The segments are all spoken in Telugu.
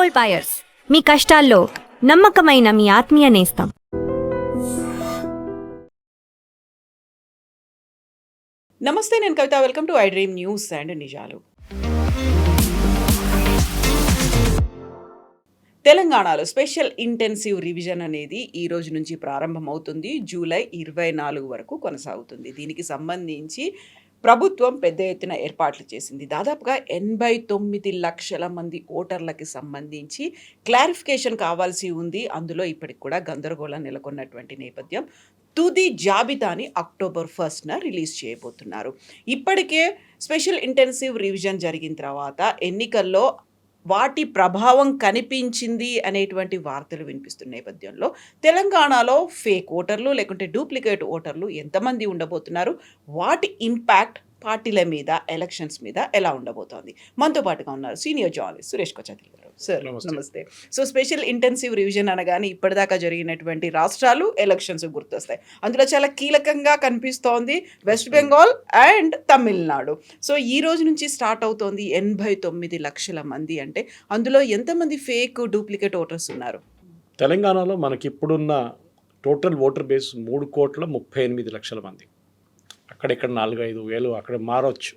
గోల్డ్ బయర్స్, మీ కష్టాల్లో నమ్మకమైన మీ ఆత్మీయ నేస్తం. నమస్తే, నేను Kavitha. Welcome to I dream news అండ్ నిజాలు. తెలంగాణలో స్పెషల్ ఇంటెన్సివ్ రివిజన్ అనేది ఈ రోజు నుంచి ప్రారంభమవుతుంది. జూలై 24 వరకు కొనసాగుతుంది. దీనికి సంబంధించి ప్రభుత్వం పెద్ద ఎత్తున ఏర్పాట్లు చేసింది. దాదాపుగా 89 లక్షల మంది ఓటర్లకి సంబంధించి క్లారిఫికేషన్ కావాల్సి ఉంది. అందులో ఇప్పటికి కూడా గందరగోళం నెలకొన్నటువంటి నేపథ్యం. తుది జాబితాని అక్టోబర్ 1న రిలీజ్ చేయబోతున్నారు. ఇప్పటికే స్పెషల్ ఇంటెన్సివ్ రివిజన్ జరిగిన తర్వాత ఎన్నికల్లో వాటి ప్రభావం కనిపించింది అనేటువంటి వార్తలు వినిపిస్తున్న నేపథ్యంలో తెలంగాణలో ఫేక్ ఓటర్లు లేకుంటే డూప్లికేట్ ఓటర్లు ఎంతమంది ఉండబోతున్నారు, వాటి ఇంపాక్ట్ పార్టీల మీద, ఎలక్షన్స్ మీద ఎలా ఉండబోతోంది. మనతో పాటుగా ఉన్నారు సీనియర్ జర్నలిస్ట్ సురేష్ కొచ్చాతిల్ గారు. సార్ నమస్తే. సో స్పెషల్ ఇంటెన్సివ్ రివిజన్ అనగానే ఇప్పటిదాకా జరిగినటువంటి రాష్ట్రాలు ఎలక్షన్స్ గుర్తొస్తాయి. అందులో చాలా కీలకంగా కనిపిస్తోంది west Bengal and Tamil Nadu. So ఈ రోజు నుంచి స్టార్ట్ అవుతోంది. 89 లక్షల మంది అంటే అందులో ఎంతమంది ఫేక్ డూప్లికేట్ ఓటర్స్ ఉన్నారు? తెలంగాణలో మనకి ఇప్పుడున్న టోటల్ ఓటర్ బేస్ 3,38,00,000 మంది. అక్కడెక్కడ 4-5 వేలు అక్కడ మారవచ్చు.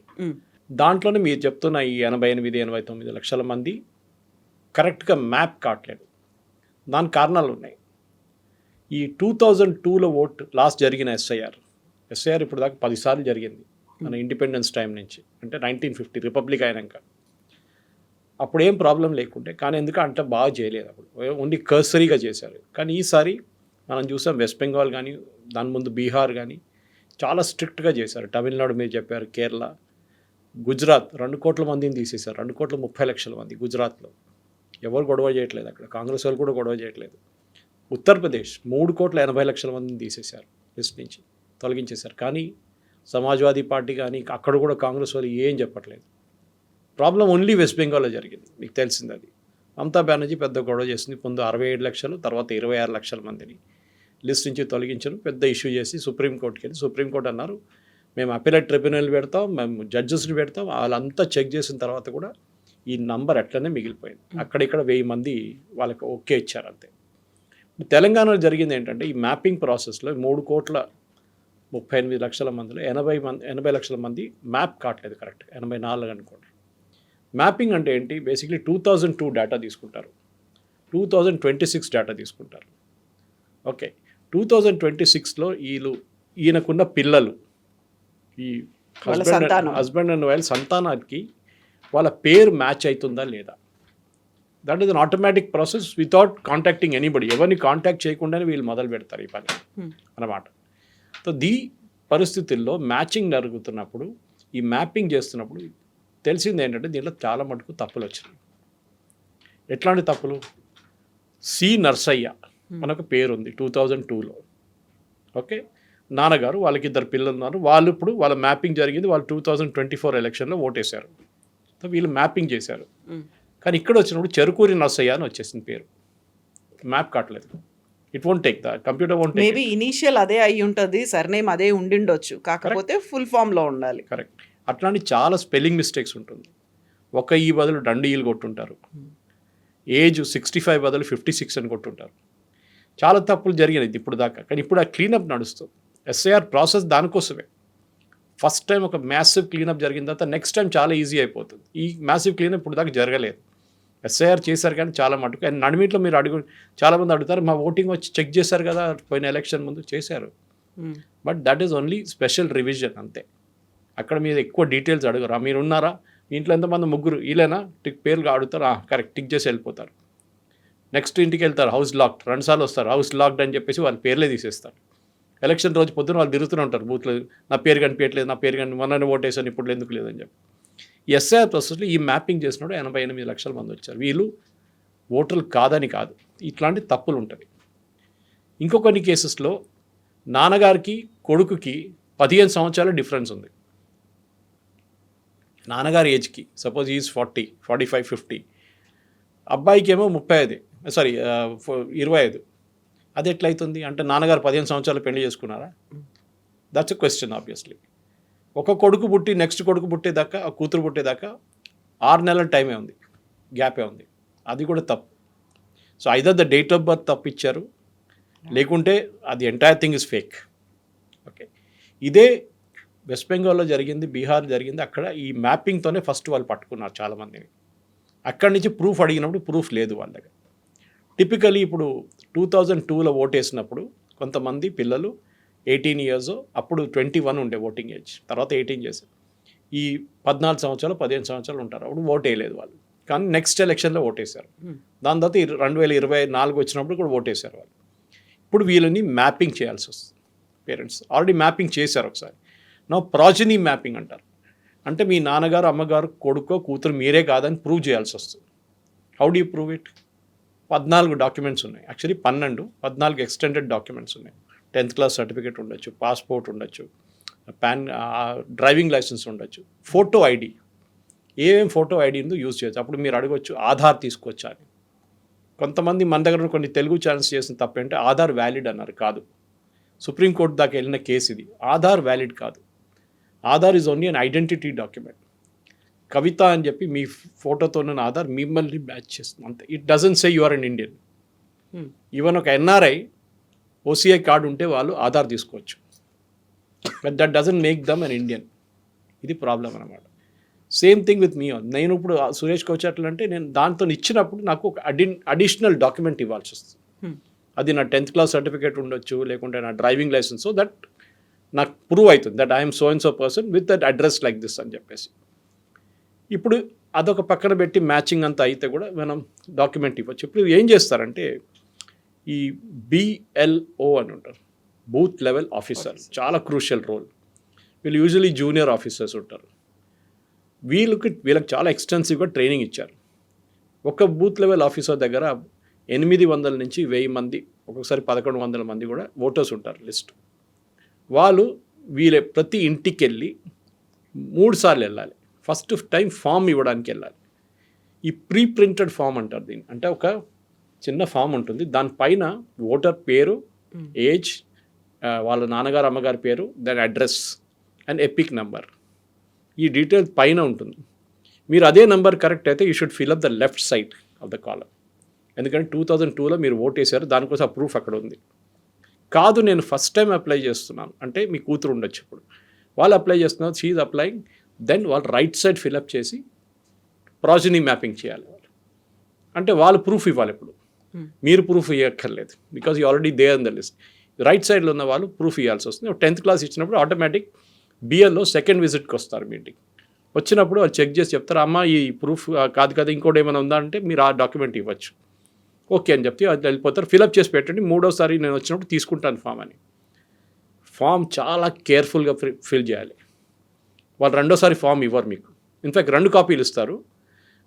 దాంట్లోనే మీరు చెప్తున్న ఈ 88-89 లక్షల మంది కరెక్ట్గా మ్యాప్ కావట్లేదు. దానికి కారణాలు ఉన్నాయి. ఈ 2002లో లాస్ట్ జరిగిన ఎస్ఐఆర్ ఇప్పుడు దాకా 10 సార్లు జరిగింది మన ఇండిపెండెన్స్ టైం నుంచి, అంటే 1950 రిపబ్లిక్ అయినాక. అప్పుడు ఏం ప్రాబ్లం లేకుంటే, కానీ ఎందుకంటే బాగా చేయలేదు. అప్పుడు ఓన్లీ కర్సరీగా చేశారు. కానీ ఈసారి మనం చూసాం వెస్ట్ బెంగాల్ కానీ, దాని ముందు బీహార్ కానీ చాలా స్ట్రిక్ట్గా చేశారు. తమిళనాడు మీరు చెప్పారు, కేరళ, గుజరాత్ 2 కోట్ల మందిని తీసేశారు. 2,30,00,000 మంది గుజరాత్లో. ఎవరు గొడవ చేయట్లేదు అక్కడ, కాంగ్రెస్ వాళ్ళు కూడా గొడవ చేయట్లేదు. ఉత్తరప్రదేశ్ 3,80,00,000 మందిని తీసేశారు, లిస్ట్ నుంచి తొలగించేశారు. కానీ సమాజ్వాదీ పార్టీ కానీ అక్కడ కూడా కాంగ్రెస్ వాళ్ళు ఏం చెప్పట్లేదు. ప్రాబ్లం ఓన్లీ వెస్ట్ బెంగాల్లో జరిగింది. మీకు తెలిసింది అది. మమతా బెనర్జీ పెద్ద గొడవ చేసింది. ముందు 67 లక్షలు, తర్వాత 26 లక్షల మందిని లిస్ట్ నుంచి తొలగించడం పెద్ద ఇష్యూ చేసి సుప్రీంకోర్టుకి వెళ్ళి, సుప్రీంకోర్టు అన్నారు మేము అపీలేట్ ట్రిబ్యునల్ పెడతాం, మేము జడ్జెస్ని పెడతాం. వాళ్ళంతా చెక్ చేసిన తర్వాత కూడా ఈ నంబర్ అట్లనే మిగిలిపోయింది. అక్కడిక్కడ 1000 మంది వాళ్ళకి ఓకే ఇచ్చారు అంతే. తెలంగాణలో జరిగింది ఏంటంటే ఈ మ్యాపింగ్ ప్రాసెస్లో 3,38,00,000 మందిలో 80 లక్షల మంది మ్యాప్ కావట్లేదు కరెక్ట్, 84 అనుకోండి. మ్యాపింగ్ అంటే ఏంటి? బేసిక్లీ 2002 డేటా తీసుకుంటారు, 2026 డేటా తీసుకుంటారు. ఓకే, 2026లో ఈయనకున్న పిల్లలు, ఈ హస్బెండ్ అండ్ వైఫ్ సంతానానికి వాళ్ళ పేరు మ్యాచ్ అవుతుందా లేదా. That is an automatic process without contacting anybody. ఎవరిని కాంటాక్ట్ చేయకుండానే వీళ్ళు మొదలు పెడతారు ఈ పని అన్నమాట. సో పరిస్థితుల్లో మ్యాచింగ్ జరుగుతున్నప్పుడు, ఈ మ్యాపింగ్ చేస్తున్నప్పుడు తెలిసింది ఏంటంటే దీంట్లో చాలా మటుకు తప్పులు వచ్చినాయి. ఎట్లాంటి తప్పులు? సి నర్సయ్య మనకు పేరు ఉంది 2002లో. ఓకే, నాన్నగారు, వాళ్ళకి 2 పిల్లలు ఉన్నారు. వాళ్ళు ఇప్పుడు వాళ్ళ మ్యాపింగ్ జరిగింది. వాళ్ళు 2024 ఎలక్షన్లో ఓటేశారు. సో వీళ్ళు మ్యాపింగ్ చేశారు. కానీ ఇక్కడ వచ్చినప్పుడు చెరుకూరి నర్సయ్య అని వచ్చేసింది పేరు. మ్యాప్ కావట్లేదు. It won't take, the computer won't take. Maybe initial అదే అయి ఉంటుంది, సర్నేమ్ అదే ఉండిండొచ్చు, కాకపోతే ఫుల్ ఫామ్లో ఉండాలి. కరెక్ట్. అట్లాంటి చాలా స్పెల్లింగ్ మిస్టేక్స్ ఉంటుంది. ఒక ఈ బదులు 2 ఈలు కొట్టుంటారు. ఏజ్ 65 బదులు 56 అని కొట్టుంటారు. చాలా తప్పులు జరిగినాయి ఇప్పుడు దాకా. కానీ ఇప్పుడు ఆ క్లీనప్ నడుస్తుంది. ఎస్ఐఆర్ ప్రాసెస్ దానికోసమే. ఫస్ట్ టైం ఒక మ్యాసివ్ క్లీనప్ జరిగిన తర్వాత నెక్స్ట్ టైం చాలా ఈజీ అయిపోతుంది. ఈ మ్యాసివ్ క్లీనప్ ఇప్పుడు దాకా జరగలేదు. ఎస్ఐఆర్ చేశారు కానీ చాలా మటుకు. అండ్ నడిమిట్లో మీరు చాలామంది అడుగుతారు, మా ఓటింగ్ వచ్చి చెక్ చేశారు కదా పోయిన ఎలక్షన్ ముందు. చేశారు, but that is only special revision అంతే. అక్కడ మీరు ఎక్కువ డీటెయిల్స్ అడగరా. మీరు ఉన్నారా, మీ ఇంట్లో ఎంతమంది, 3 వీళ్ళైనా పేర్లు అడుగుతారు, కరెక్ట్ టిక్ చేసి వెళ్ళిపోతారు. నెక్స్ట్ ఇంటికి వెళ్తారు, హౌస్ లాక్డ్, 2 సార్లు వస్తారు, హౌస్ లాక్డ్ అని చెప్పేసి వాళ్ళ పేర్లే తీసేస్తారు. ఎలక్షన్ రోజు పొద్దున వాళ్ళు తిరుగుతూనే ఉంటారు బూత్లో, నా పేరు కనిపించట్లేదు, నా పేరు మొన్న ఓటేసాను ఇప్పుడు ఎందుకు లేదని చెప్పి. ఈ ఎస్ఐఆర్ ప్రాసెస్లో ఈ మ్యాపింగ్ చేసినప్పుడు 88 లక్షల మంది వచ్చారు. వీళ్ళు ఓటర్లు కాదని కాదు, ఇట్లాంటి తప్పులు ఉంటుంది. ఇంకో కొన్ని కేసెస్లో నాన్నగారికి కొడుకుకి 15 సంవత్సరాల డిఫరెన్స్ ఉంది. నాన్నగారి ఏజ్కి సపోజ్ ఈజ్ 40, 45, 50, అబ్బాయికి ఏమో 25. అది ఎట్లయితుంది అంటే నాన్నగారు 15 సంవత్సరాలు పెళ్లి చేసుకున్నారా? That's a question obviously. ఒక కొడుకు పుట్టి నెక్స్ట్ కొడుకు పుట్టేదాకా, ఆ కూతురు పుట్టేదాకా 6 నెలల టైమే ఉంది, గ్యాపే ఉంది. అది కూడా తప్పు. So either the date of birth తప్పిచ్చారు, లేకుంటే అది entire thing is fake. Okay, ఇదే వెస్ట్ బెంగాల్లో జరిగింది, బీహార్ జరిగింది. అక్కడ ఈ మ్యాపింగ్తోనే ఫస్ట్ వాళ్ళు పట్టుకున్నారు చాలామందిని. అక్కడి నుంచి ప్రూఫ్ అడిగినప్పుడు ప్రూఫ్ లేదు వాళ్ళ దగ్గర. టిపికలీ ఇప్పుడు 2002లో ఓటేసినప్పుడు కొంతమంది పిల్లలు 18 years, అప్పుడు 21 ఉండే ఓటింగ్ ఏజ్, తర్వాత 18 చేశారు. ఈ 14 సంవత్సరాలు 15 సంవత్సరాలు ఉంటారు, అప్పుడు ఓట్ వేయలేదు వాళ్ళు. కానీ నెక్స్ట్ ఎలక్షన్లో ఓటేశారు. దాని తర్వాత 2024 వచ్చినప్పుడు కూడా ఓటేశారు వాళ్ళు. ఇప్పుడు వీళ్ళని మ్యాపింగ్ చేయాల్సి వస్తుంది. పేరెంట్స్ ఆల్రెడీ మ్యాపింగ్ చేశారు ఒకసారి. నా ప్రాజనీ మ్యాపింగ్ అంటారు. అంటే మీ నాన్నగారు, అమ్మగారు, కొడుకో కూతురు మీరే కాదని ప్రూవ్ చేయాల్సి వస్తుంది. How do you prove it? 14 documents ఉన్నాయి, యాక్చువల్లీ 14 ఎక్స్టెండెడ్ డాక్యుమెంట్స్ ఉన్నాయి. 10th క్లాస్ సర్టిఫికేట్ ఉండొచ్చు, పాస్పోర్ట్ ఉండొచ్చు, డ్రైవింగ్ లైసెన్స్ ఉండొచ్చు, ఫోటో ఐడి. ఏమేమి ఫోటో ఐడి ఉందో యూజ్ చేయొచ్చు. అప్పుడు మీరు అడగొచ్చు ఆధార్ తీసుకొచ్చా అని. కొంతమంది మన దగ్గర కొన్ని తెలుగు ఛానల్స్ చేసిన తప్పేంటే ఆధార్ వ్యాలిడ్ అన్నారు. కాదు, సుప్రీంకోర్టు దాకా వెళ్ళిన కేసు ఇది. ఆధార్ వ్యాలిడ్ కాదు. Aadhaar is only an identity document. Kavitha అని చెప్పి మీ ఫోటోతో ఉన్న ఆధార్ మిమ్మల్ని బ్యాచ్ చేస్తుంది అంతే. It doesn't say you are an Indian. Even ఒక ఎన్ఆర్ఐ ఓసీఐ కార్డు ఉంటే వాళ్ళు ఆధార్ తీసుకోవచ్చు, but that doesn't make them an Indian. ఇది ప్రాబ్లం అనమాట. Same thing with me. నేను ఇప్పుడు సురేష్కి వచ్చేట్లంటే నేను దాంతో ఇచ్చినప్పుడు నాకు ఒక అడిషనల్ డాక్యుమెంట్ ఇవ్వాల్సి వస్తుంది. అది నా 10th క్లాస్ సర్టిఫికేట్ ఉండొచ్చు, లేకుంటే నా డ్రైవింగ్ లైసెన్స్. సో దట్ నాకు ప్రూవ్ అవుతుంది that I'm so and so person with that address like this అని చెప్పేసి. ఇప్పుడు అదొక పక్కన పెట్టి మ్యాచింగ్ అంతా అయితే కూడా మనం డాక్యుమెంట్ ఇవ్వచ్చు. ఇప్పుడు ఏం చేస్తారంటే ఈ BLO అని ఉంటారు, బూత్ లెవెల్ ఆఫీసర్. చాలా క్రూషియల్ రోల్. వీళ్ళు యూజువలీ జూనియర్ ఆఫీసర్స్ ఉంటారు. వీళ్ళకి చాలా ఎక్స్టెన్సివ్గా ట్రైనింగ్ ఇచ్చారు. ఒక బూత్ లెవెల్ ఆఫీసర్ దగ్గర 800 నుంచి 1000 మంది, ఒక్కొక్కసారి 1100 మంది కూడా ఓటర్స్ ఉంటారు లిస్ట్. వాళ్ళు ప్రతి ఇంటికి వెళ్ళి 3 సార్లు వెళ్ళాలి. ఫస్ట్ టైం ఫామ్ ఇవ్వడానికి వెళ్ళాలి. ఈ ప్రీ ప్రింటెడ్ ఫామ్ అంటారు దీన్ని. అంటే ఒక చిన్న ఫామ్ ఉంటుంది, దానిపైన ఓటర్ పేరు, ఏజ్, వాళ్ళ నాన్నగారు అమ్మగారి పేరు, దాని అడ్రస్ అండ్ ఎపిక్ నెంబర్, ఈ డీటెయిల్స్ పైన ఉంటుంది. మీరు అదే నెంబర్ కరెక్ట్ అయితే you should fill up the left side of the column. ఎందుకంటే 2002లో మీరు ఓట్ వేశారు, దానికోసం ఆ ప్రూఫ్ అక్కడ ఉంది. కాదు నేను ఫస్ట్ టైం అప్లై చేస్తున్నాను అంటే మీ కూతురు ఉండొచ్చు. ఇప్పుడు వాళ్ళు అప్లై చేస్తున్నారు, షీఈ్ అప్లైయింగ్, దెన్ వాళ్ళు రైట్ సైడ్ ఫిల్అప్ చేసి ప్రాజనీ మ్యాపింగ్ చేయాలి వాళ్ళు. అంటే వాళ్ళు ప్రూఫ్ ఇవ్వాలి. ఇప్పుడు మీరు ప్రూఫ్ ఇవ్వక్కర్లేదు, because you already they on the list. Right సైడ్లో ఉన్న వాళ్ళు ప్రూఫ్ ఇవ్వాల్సి వస్తుంది. 10th క్లాస్ ఇచ్చినప్పుడు ఆటోమేటిక్ BLO సెకండ్ విజిట్కి వస్తారు మీటింగ్. వచ్చినప్పుడు వాళ్ళు చెక్ చేసి చెప్తారు, అమ్మ ఈ ప్రూఫ్ కాదు కదా, ఇంకోటి ఏమైనా ఉందా అంటే మీరు ఆ డాక్యుమెంట్ ఇవ్వచ్చు. ఓకే అని చెప్తే అది వెళ్ళిపోతారు. ఫిలప్ చేసి పెట్టండి, 3వసారి నేను వచ్చినప్పుడు తీసుకుంటాను ఫామ్ అని. ఫామ్ చాలా కేర్ఫుల్గా ఫిల్ చేయాలి. వాళ్ళు 2వసారి ఫామ్ ఇవ్వరు మీకు. ఇన్ఫ్యాక్ట్ 2 కాపీలు ఇస్తారు.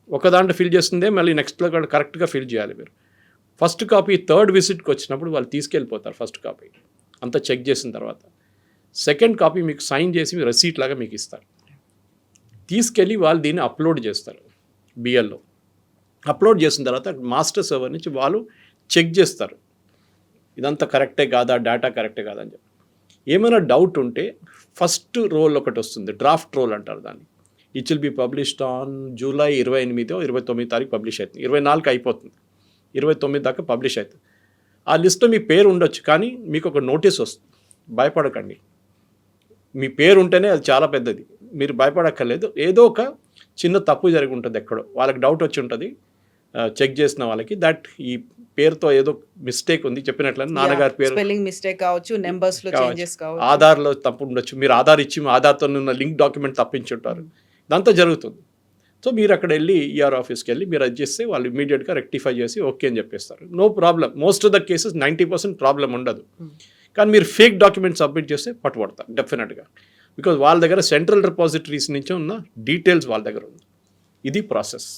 ఒక దాంట్లో ఫిల్ చేస్తుందే మళ్ళీ నెక్స్ట్లో కూడా కరెక్ట్గా ఫిల్ చేయాలి మీరు. ఫస్ట్ కాపీ 3rd విజిట్కి వచ్చినప్పుడు వాళ్ళు తీసుకెళ్ళిపోతారు ఫస్ట్ కాపీ అంతా చెక్ చేసిన తర్వాత. సెకండ్ కాపీ మీకు సైన్ చేసి రెసీట్ లాగా మీకు ఇస్తారు. తీసుకెళ్ళి వాళ్ళు దీన్ని అప్లోడ్ చేస్తారు BLO. అప్లోడ్ చేసిన తర్వాత మాస్టర్ సర్వర్ నుంచి వాళ్ళు చెక్ చేస్తారు ఇదంతా కరెక్టే కాదా, డేటా కరెక్టే కాదా అని చెప్పి. ఏమైనా డౌట్ ఉంటే ఫస్ట్ రోల్ ఒకటి వస్తుంది, డ్రాఫ్ట్ రోల్ అంటారు దాన్ని. It will be published on July 28 or 29 publish అవుతుంది. 24 అయిపోతుంది, 29 దాకా పబ్లిష్ అవుతుంది. ఆ లిస్ట్లో మీ పేరు ఉండొచ్చు, కానీ మీకు ఒక నోటీస్ వస్తుంది. భయపడకండి, మీ పేరు ఉంటేనే అది చాలా పెద్దది, మీరు భయపడక్కర్లేదు. ఏదో ఒక చిన్న తప్పు జరిగి ఉంటుంది ఎక్కడో, వాళ్ళకి డౌట్ వచ్చి ఉంటుంది చెక్ చేసిన వాళ్ళకి, దట్ ఈ పేరుతో ఏదో మిస్టేక్ ఉంది చెప్పినట్లని. నాన్నగారి పేరు స్పెల్లింగ్ మిస్టేక్ కావచ్చు, నెంబర్స్లో చేంజెస్ కావచ్చు, ఆధార్లో తప్పు ఉండొచ్చు, మీరు ఆధార్ ఇచ్చి ఆధార్తో ఉన్న లింక్ డాక్యుమెంట్ తప్పించుంటారు, ఇదంతా జరుగుతుంది. సో మీరు అక్కడ వెళ్ళి ER ఆఫీస్కి వెళ్ళి మీరు అది చేస్తే వాళ్ళు ఇమీడియట్గా రెక్టిఫై చేసి ఓకే అని చెప్పేస్తారు. No problem. Most of the cases 90% problem ఉండదు. కానీ మీరు ఫేక్ డాక్యుమెంట్ సబ్మిట్ చేస్తే పట్టుబడతారు డెఫినెట్గా. బికాజ్ వాళ్ళ దగ్గర సెంట్రల్ రిపాజిటరీస్ నుంచి ఉన్న డీటెయిల్స్ వాళ్ళ దగ్గర ఉంది. ఇది ప్రాసెస్.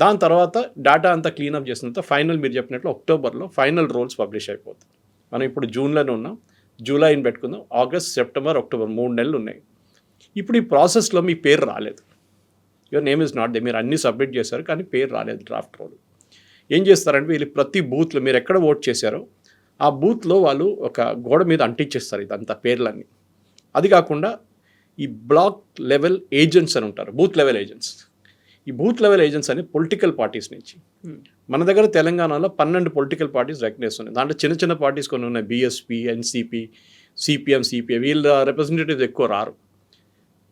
దాని తర్వాత డేటా అంతా క్లీనప్ చేసిన తర్వాత ఫైనల్ మీరు చెప్పినట్లు అక్టోబర్లో ఫైనల్ రోల్స్ పబ్లిష్ అయిపోతుంది. మనం ఇప్పుడు జూన్లోనే ఉన్నాం, జూలైని పెట్టుకుందాం, ఆగస్ట్, సెప్టెంబర్, అక్టోబర్ 3 నెలలు ఉన్నాయి. ఇప్పుడు ఈ ప్రాసెస్లో మీ పేరు రాలేదు, your name is not they, మీరు అన్నీ సబ్మిట్ చేశారు కానీ పేరు రాలేదు డ్రాఫ్ట్ రోల్. ఏం చేస్తారంటే వీళ్ళు ప్రతి బూత్లో మీరు ఎక్కడ ఓట్ చేశారో ఆ బూత్లో వాళ్ళు ఒక గోడ మీద అంటించేస్తారు ఇదంతా పేర్లన్నీ. అది కాకుండా ఈ బ్లాక్ లెవెల్ ఏజెంట్స్ అని ఉంటారు, బూత్ లెవెల్ ఏజెంట్స్. ఈ బూత్ లెవెల్ ఏజెంట్స్ అని పొలిటికల్ పార్టీస్ నుంచి. మన దగ్గర తెలంగాణలో 12 పొలిటికల్ పార్టీస్ రికగ్నైజ్ ఉన్నాయి. దాంట్లో చిన్న చిన్న పార్టీస్ కొన్ని ఉన్నాయి. బీఎస్పీ, ఎన్సీపీ, సిపిఎం, సిపిఐ, వీళ్ళ రిప్రజెంటేటివ్స్ ఎక్కువ రారు.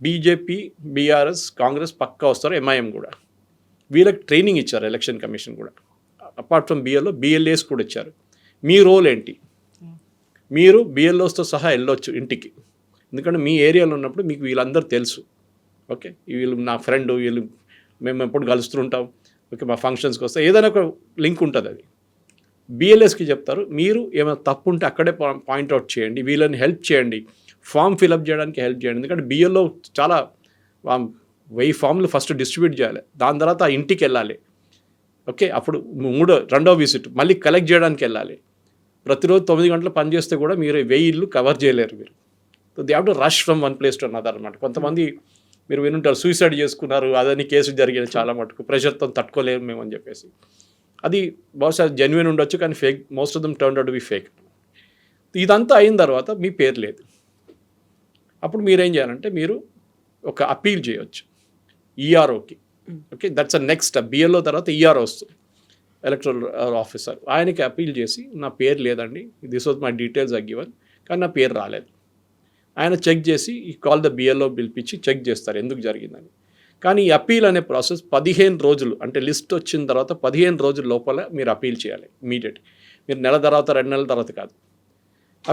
బీజేపీ, బీఆర్ఎస్, కాంగ్రెస్ పక్కా వస్తారు, ఎంఐఎం కూడా. వీళ్ళకి ట్రైనింగ్ ఇచ్చారు ఎలక్షన్ కమిషన్ కూడా. అపార్ట్ ఫ్రమ్ బిఎల్ఓ, బిఎల్ఏస్ కూడా ఇచ్చారు. మీ రోల్ ఏంటి? మీరు బిఎల్ఓస్తో సహా వెళ్ళొచ్చు ఇంటికి, ఎందుకంటే మీ ఏరియాలో ఉన్నప్పుడు మీకు వీళ్ళందరూ తెలుసు. ఓకే, వీళ్ళు నా ఫ్రెండ్, వీళ్ళు మేము ఎప్పుడు కలుస్తుంటాం, ఓకే, మా ఫంక్షన్స్కి వస్తే ఏదైనా ఒక లింక్ ఉంటుంది. అది బిఎల్ఎస్కి చెప్తారు. మీరు ఏమైనా తప్పు ఉంటే అక్కడే పాయింట్అవుట్ చేయండి, వీళ్ళని హెల్ప్ చేయండి, ఫామ్ ఫిలప్ చేయడానికి హెల్ప్ చేయండి. ఎందుకంటే బిఎల్ఓ చాలా 1000 ఫామ్లు ఫస్ట్ డిస్ట్రిబ్యూట్ చేయాలి, దాని తర్వాత ఆ ఇంటికి వెళ్ళాలి. ఓకే, అప్పుడు రెండో విజిట్ మళ్ళీ కలెక్ట్ చేయడానికి వెళ్ళాలి. ప్రతిరోజు 9 గంటలు పనిచేస్తే కూడా మీరు 1000 ఇళ్ళు కవర్ చేయలేరు మీరు. So they have to rush from one place to another అనమాట. కొంతమంది మీరు వినుంటారు, సూసైడ్ చేసుకున్నారు, అదని కేసు జరిగింది చాలా మటుకు, ప్రెషర్తో తట్టుకోలేము మేము అని చెప్పేసి. అది బహుశా జెన్యున్ ఉండొచ్చు, కానీ fake, most of them turn out to be fake. ఇదంతా అయిన తర్వాత మీ పేరు లేదు. అప్పుడు మీరేం చేయాలంటే మీరు ఒక అపీల్ చేయవచ్చు ఈఆర్ఓకి. Okay, that's a next BLO తర్వాత ఈఆర్ఓ వస్తుంది, ఎలక్టరల్ ఆఫీసర్. ఆయనకి అపీల్ చేసి నా పేరు లేదండి, this was my details are given, కానీ నా పేరు రాలేదు. ఆయన చెక్ చేసి ఈ కాల్ ద బిఎల్ఓ పిలిపించి చెక్ చేస్తారు ఎందుకు జరిగిందని. కానీ ఈ అపీల్ అనే ప్రాసెస్ 15 రోజులు, అంటే లిస్ట్ వచ్చిన తర్వాత 15 రోజుల లోపల మీరు అపీల్ చేయాలి ఇమీడియట్. మీరు నెల తర్వాత 2 నెలల తర్వాత కాదు.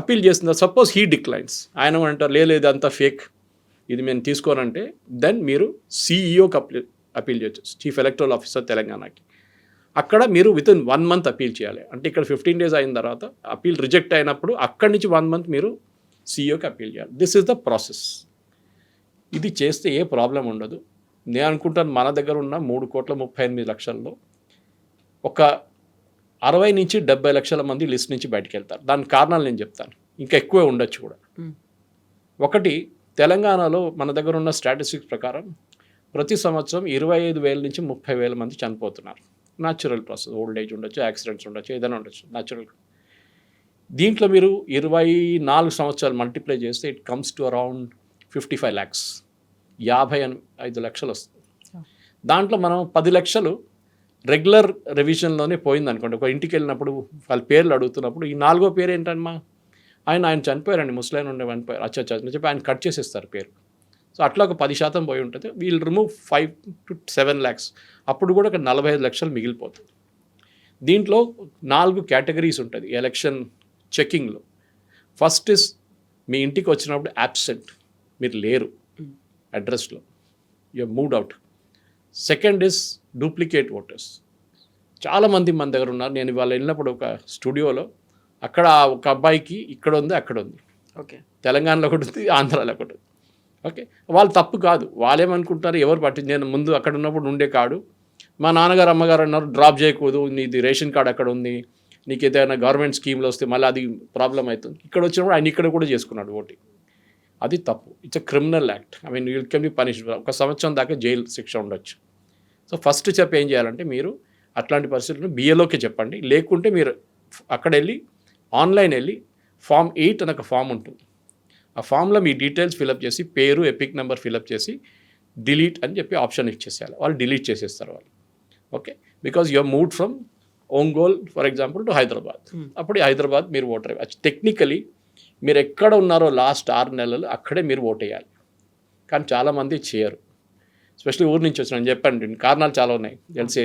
అపీల్ చేసిన సపోజ్ హీ డిక్లైన్స్, ఆయన అంటారు లేదు అంతా ఫేక్, ఇది మేము తీసుకోనంటే, దెన్ మీరు సిఈఓకి అపీల్ చేయొచ్చు, చీఫ్ ఎలక్టరల్ ఆఫీసర్ తెలంగాణకి. అక్కడ మీరు విత్ ఇన్ 1 మంత్ అపీల్ చేయాలి. అంటే ఇక్కడ 15 డేస్ అయిన తర్వాత అపీల్ రిజెక్ట్ అయినప్పుడు అక్కడి నుంచి 1 మంత్ మీరు సిఇఓకి అపీల్ చేయాలి. This is the process. ఇది చేస్తే ఏ ప్రాబ్లం ఉండదు. నేను అనుకుంటాను మన దగ్గర ఉన్న 3,38,00,000లో ఒక 60 నుంచి 70 లక్షల మంది లిస్ట్ నుంచి బయటకు వెళ్తారు. దాని కారణాలు నేను చెప్తాను, ఇంకా ఎక్కువే ఉండొచ్చు కూడా. ఒకటి, తెలంగాణలో మన దగ్గర ఉన్న స్టాటిస్టిక్స్ ప్రకారం ప్రతి సంవత్సరం 25,000 నుంచి 30,000 మంది చనిపోతున్నారు. న్యాచురల్ ప్రాసెస్, ఓల్డ్ ఏజ్ ఉండొచ్చు, యాక్సిడెంట్స్ ఉండొచ్చు, ఏదైనా ఉండొచ్చు, న్యాచురల్. దీంట్లో మీరు 24 సంవత్సరాలు మల్టిప్లై చేస్తే it comes to around 55 lakhs, 55 లక్షలు వస్తుంది. దాంట్లో మనం 10 లక్షలు రెగ్యులర్ రివిజన్లోనే పోయింది అనుకోండి. ఒక ఇంటికి వెళ్ళినప్పుడు వాళ్ళ పేర్లు అడుగుతున్నప్పుడు ఈ 4వ పేరు ఏంటమ్మా, ఆయన చనిపోయారండి, ముసలాయన ఉండే చనిపోయారు, అచ్చా చెప్పి ఆయన కట్ చేసేస్తారు పేరు. సో అట్లా ఒక 10% పోయి ఉంటుంది. వీల్ రిమూవ్ 5 to 7 lakhs, అప్పుడు కూడా ఒక 45 లక్షలు మిగిలిపోతుంది. దీంట్లో 4 కేటగిరీస్ ఉంటుంది ఎలక్షన్ చెకింగ్లో. ఫస్ట్ ఇస్ మీ ఇంటికి వచ్చినప్పుడు యాబ్సెంట్, మీరు లేరు అడ్రస్లో, you moved out. Second is duplicate voters. చాలామంది మన దగ్గర ఉన్నారు. నేను ఇవాళ వెళ్ళినప్పుడు ఒక స్టూడియోలో అక్కడ ఒక అబ్బాయికి ఇక్కడ ఉంది, అక్కడ ఉంది, ఓకే, తెలంగాణలో ఒకటి ఉంది, ఆంధ్రాలో ఒకటి ఉంది. ఓకే, వాళ్ళు తప్పు కాదు, వాళ్ళేమనుకుంటారు, ఎవరు పట్టింది, నేను ముందు అక్కడ ఉన్నప్పుడు ఉండే కాడు, మా నాన్నగారు అమ్మగారు అన్నారు డ్రాప్ చేయకూడదు, నీది రేషన్ కార్డు అక్కడ ఉంది, నీకు ఏదైనా గవర్నమెంట్ స్కీమ్లో వస్తే మళ్ళీ అది ప్రాబ్లం అవుతుంది. ఇక్కడ వచ్చినప్పుడు ఆయన ఇక్కడ కూడా చేసుకున్నాడు ఓటింగ్. అది తప్పు. It's a criminal act. I mean you can be punished. 1 సంవత్సరం దాకా జైలు శిక్ష ఉండొచ్చు. సో ఫస్ట్ చెప్పి ఏం చేయాలంటే, మీరు అట్లాంటి పరిస్థితులను బిఏలోకి చెప్పండి. లేకుంటే మీరు అక్కడ వెళ్ళి ఆన్లైన్ వెళ్ళి Form 8 అని ఒక ఫామ్ ఉంటుంది. ఆ ఫామ్లో మీ డీటెయిల్స్ ఫిలప్ చేసి, పేరు, ఎపిక్ నెంబర్ ఫిలప్ చేసి డిలీట్ అని చెప్పి ఆప్షన్ ఇచ్చేసేయాలి. వాళ్ళు డిలీట్ చేసేస్తారు వాళ్ళు. Okay, because you moved from Ongole for example to Hyderabad. అప్పుడు హైదరాబాద్ మీరు ఓటర్ అయ్యారు. టెక్నికలీ మీరు ఎక్కడ ఉన్నారో లాస్ట్ 6 నెలలు అక్కడే మీరు ఓట్ వేయాలి. కానీ చాలామంది చేయరు, ఎస్పెషల్లీ ఊరి నుంచి వచ్చిన. నేను చెప్పండి, కారణాలు చాలా ఉన్నాయి. తెలిసే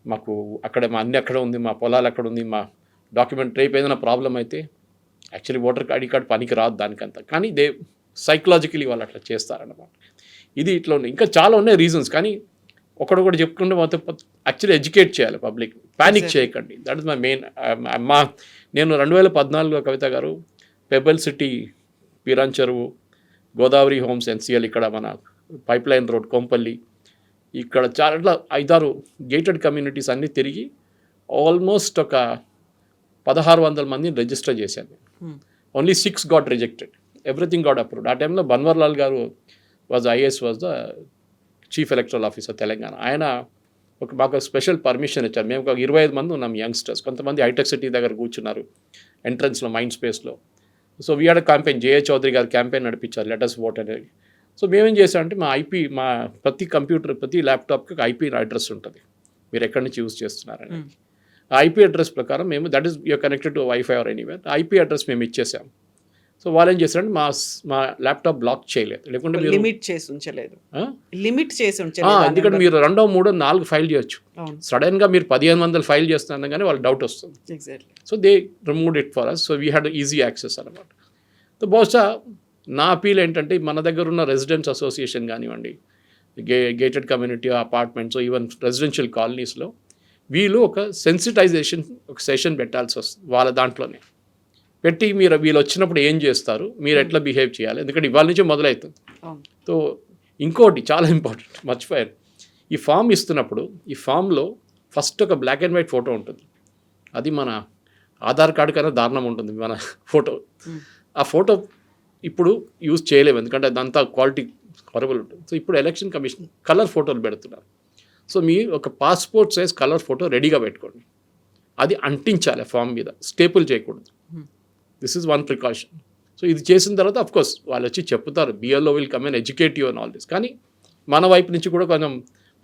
మాకు అక్కడ మా అన్ని అక్కడ ఉంది, మా పొలాలు అక్కడ ఉంది, మా డాక్యుమెంట్ రేపు ఏదైనా ప్రాబ్లం అయితే యాక్చువల్లీ ఓటర్ ఐడి కార్డ్ పనికి రాదు దానికంతా. కానీ సైకలాజికలీ వాళ్ళు అట్లా చేస్తారన్నమాట. ఇది ఇట్లా ఉన్నాయి, ఇంకా చాలా ఉన్నాయి రీజన్స్. కానీ ఒకడొకటి చెప్పుకుంటే మొత్తం యాక్చువల్లీ ఎడ్యుకేట్ చేయాలి పబ్లిక్. ప్యానిక్ చేయకండి. That is my main. నేను 2014లో కవిత గారు పెబల్ సిటీ, పీరాన్ చెరువు, గోదావరి హోమ్స్, ఎన్సిఎల్, ఇక్కడ మన పైప్ లైన్ రోడ్, కొంపల్లి, ఇక్కడ చాలా 5-6 గేటెడ్ కమ్యూనిటీస్ అన్నీ తిరిగి ఆల్మోస్ట్ ఒక 1,600 మందిని రిజిస్టర్ చేశాను. Only 6 got rejected, everything got approved. ఆ టైంలో బన్వర్లాల్ గారు IAS was the chief electoral officer Telangana. ఆయన మాకు స్పెషల్ పర్మిషన్ ఇచ్చారు. మేము ఒక 25 మంది ఉన్నాం యంగ్స్టర్స్. కొంతమంది హైటెక్ సిటీ దగ్గర కూర్చున్నారు ఎంట్రన్స్లో, మైండ్ స్పేస్లో. So we had campaign, JA Chowdary గారు క్యాంపెయిన్ నడిపించారు, లెట్ us vote అనేది. సో మేమేం చేసామంటే మా ప్రతి కంప్యూటర్ ప్రతి ల్యాప్టాప్కి ఒక ఐపీ అడ్రస్ ఉంటుంది, మీరు ఎక్కడి నుంచి యూజ్ చేస్తున్నారని. ఆ ఐపీ అడ్రస్ ప్రకారం మేము that is you're connected to wifi or anywhere, IP address మేము ఇచ్చేసాం. సో వాళ్ళు ఏం చేశారంటే మా ల్యాప్టాప్ బ్లాక్ చేయలేదు, లేకుంటే మీరు లిమిట్ చేసి ఉంచలేదు. ఎందుకంటే మీరు 2, 3, 4 ఫైల్ చేయొచ్చు. సడన్గా మీరు 1500 ఫైల్ చేస్తున్నారు కానీ వాళ్ళకి డౌట్ వస్తుంది. So they remove it for us. So we had easy access అనమాట. సో బహుశా నా అపీల్ ఏంటంటే మన దగ్గర ఉన్న రెసిడెంట్స్ అసోసియేషన్ కానివ్వండి, gated community apartments, even residential కాలనీస్లో వీళ్ళు ఒక సెన్సిటైజేషన్ ఒక సెషన్ పెట్టాల్సి వస్తుంది. వాళ్ళ దాంట్లోనే పెట్టి వీళ్ళు వచ్చినప్పుడు ఏం చేస్తారు, మీరు ఎట్లా బిహేవ్ చేయాలి, ఎందుకంటే ఇవాళ నుంచే మొదలవుతుంది. సో ఇంకోటి చాలా ఇంపార్టెంట్ మర్చిపోయారు, ఈ ఫామ్ ఇస్తున్నప్పుడు ఈ ఫామ్లో ఫస్ట్ ఒక బ్లాక్ అండ్ వైట్ ఫోటో ఉంటుంది. అది మన ఆధార్ కార్డు కన్నా దారుణం ఉంటుంది మన ఫోటో. ఆ ఫోటో ఇప్పుడు యూజ్ చేయలేము ఎందుకంటే అదంతా క్వాలిటీ హొరబుల్ ఉంటుంది. సో ఇప్పుడు ఎలక్షన్ కమిషన్ కలర్ ఫోటోలు పెడుతున్నారు. సో మీరు ఒక పాస్పోర్ట్ సైజ్ కలర్ ఫోటో రెడీగా పెట్టుకోండి, అది అంటించాలి ఫామ్ మీద, స్టేపుల్ చేయకూడదు. This is one precaution. So ఇది చేసిన తర్వాత అఫ్కోర్స్ వాళ్ళు వచ్చి చెప్తారు, BLO will come and educate you and all this. కానీ మన వైపు నుంచి కూడా కొంచెం